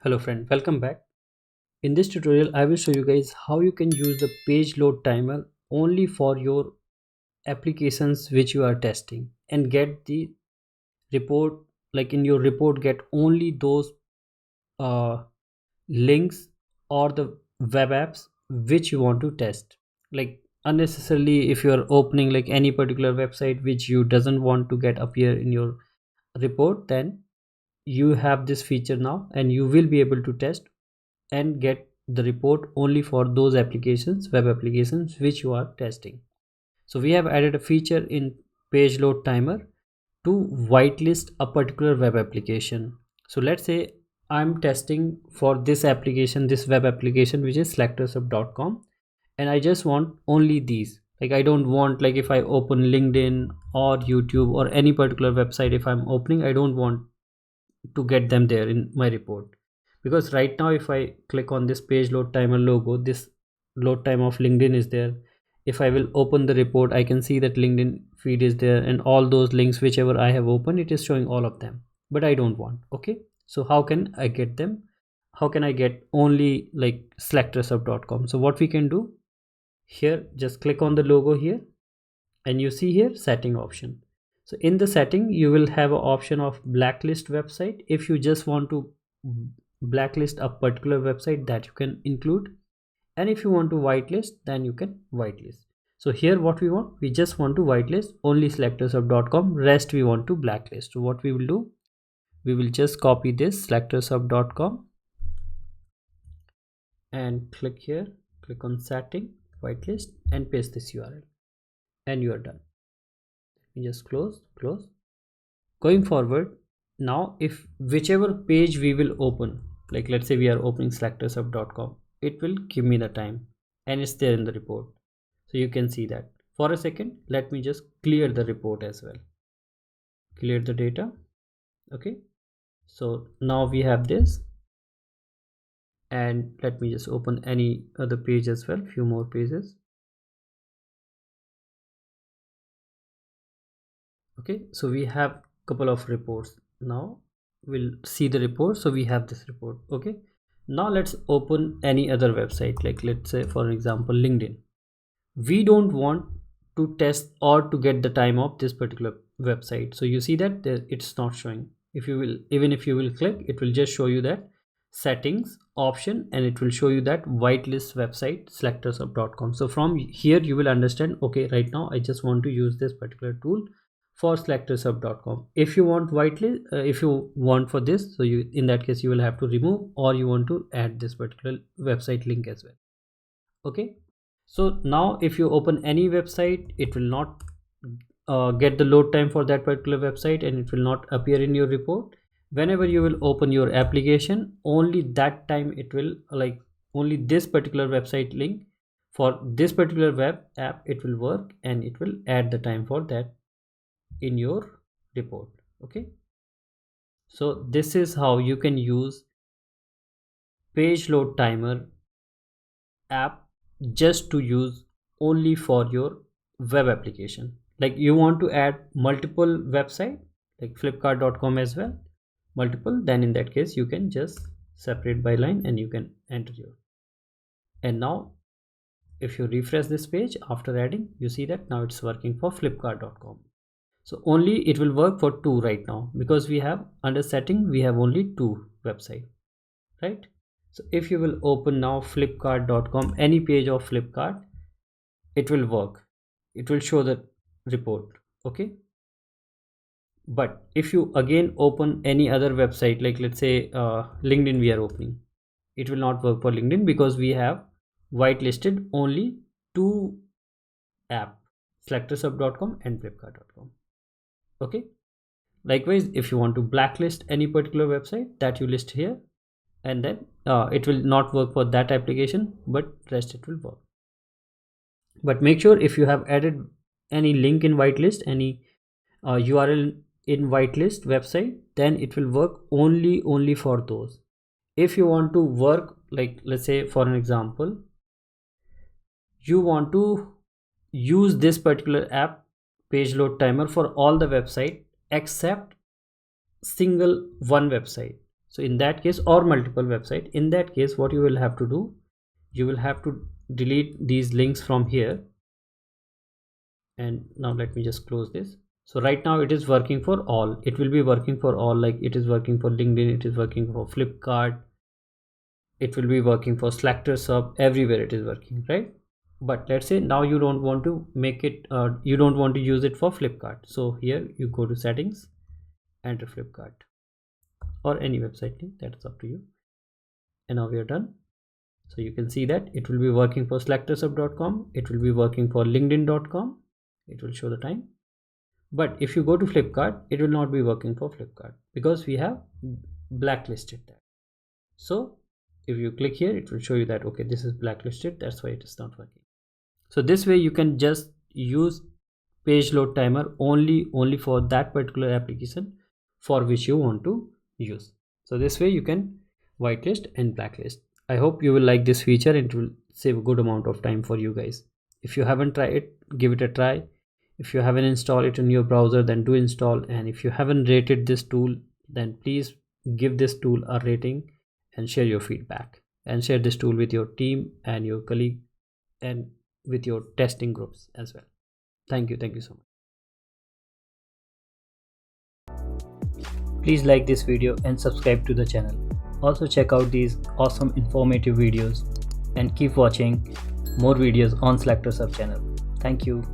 Hello friend, welcome back. In this tutorial, I will show you guys how you can use the page load timer only for your applications which you are testing and get the report, like in your report, get only those uh, links or the web apps which you want to test. Like unnecessarily, if you are opening like any particular website which you doesn't want to get appear in your report, then you have this feature now and you will be able to test and get the report only for those applications, web applications which you are testing. So we have added a feature in page load timer to whitelist a particular web application. So let's say I'm testing for this application, this web application, which is SelectorsHub.com, and I just want only these. Like I don't want, like if I open LinkedIn or YouTube or any particular website, if I'm opening, I don't want to get them there in my report. Because right now if I click on this page load timer logo, this load time of LinkedIn is there. If I will open the report, I can see that LinkedIn feed is there and all those links whichever I have opened, it is showing all of them, but I don't want. Okay, so how can I get them? How can I get only like selectorsHub.com? So what we can do here, just click on the logo here and you see here setting option. So in the setting you will have an option of blacklist website. If you just want to blacklist a particular website, that you can include, and if you want to whitelist, then you can whitelist. So here what we want, we just want to whitelist only selectorsHub.com, rest we want to blacklist. So what we will do, we will just copy this selectorsHub.com and click here, click on setting, whitelist, and paste this URL, and you are done. You just close. Going forward, now if whichever page we will open, like let's say we are opening selectorsHub.com, it will give me the time and it's there in the report. So you can see that. For a second, let me just clear the report as well, clear the data. Okay, so now we have this, and let me just open any other page as well, few more pages. Okay, so we have couple of reports. Now we'll see the report. So we have this report. Okay, now let's open any other website, like let's say for example LinkedIn. We don't want to test or to get the time of this particular website. So you see that there, it's not showing. If you will, even if you will click, it will just show you that settings option and it will show you that whitelist website selectorsHub.com. So from here you will understand, okay, right now I just want to use this particular tool for selectorsHub.com. If you want whitelist, if you want for this, so you, in that case you will have to remove, or you want to add this particular website link as well. Okay, so now if you open any website, it will not get the load time for that particular website and it will not appear in your report. Whenever you will open your application, only that time it will, like only this particular website link for this particular web app, it will work and it will add the time for that in your report. Okay, so this is how you can use page load timer app just to use only for your web application. Like you want to add multiple website like flipkart.com as well, multiple, then in that case you can just separate by line and you can enter your. And now if you refresh this page after adding, you see that now it's working for flipkart.com. So only it will work for two right now, because we have under setting we have only two website, right? So if you will open now flipkart.com, any page of Flipkart, it will work, it will show the report. Okay, but if you again open any other website, like let's say LinkedIn we are opening, it will not work for LinkedIn because we have whitelisted only two app, selectorsHub.com and flipkart.com. Okay, likewise if you want to blacklist any particular website, that you list here, and then it will not work for that application, but rest it will work. But make sure if you have added any link in whitelist, any URL in whitelist website, then it will work only for those. If you want to work, like let's say for an example, you want to use this particular app page load timer for all the website except single one website. So in that case, or multiple website, in that case what you will have to do, you will have to delete these links from here. And now let me just close this. So right now it is working for all. It will be working for all, like it is working for LinkedIn, it is working for Flipkart, it will be working for SelectorsHub, everywhere it is working, right? But let's say now you don't want to make it, you don't want to use it for Flipkart. So here you go to settings, enter Flipkart or any website link, that's up to you. And now we are done. So you can see that it will be working for SelectorsHub.com, it will be working for LinkedIn.com, it will show the time. But if you go to Flipkart, it will not be working for Flipkart because we have blacklisted that. So if you click here, it will show you that okay, this is blacklisted, that's why it is not working. So this way you can just use page load timer only for that particular application for which you want to use. So this way you can whitelist and blacklist. I hope you will like this feature and it will save a good amount of time for you guys. If you haven't tried it, give it a try. If you haven't installed it in your browser, then do install. And if you haven't rated this tool, then please give this tool a rating and share your feedback, and share this tool with your team and your colleague and with your testing groups as well. Thank you so much. Please like this video and subscribe to the channel. Also check out these awesome informative videos and keep watching more videos on SelectorsHub channel. Thank you.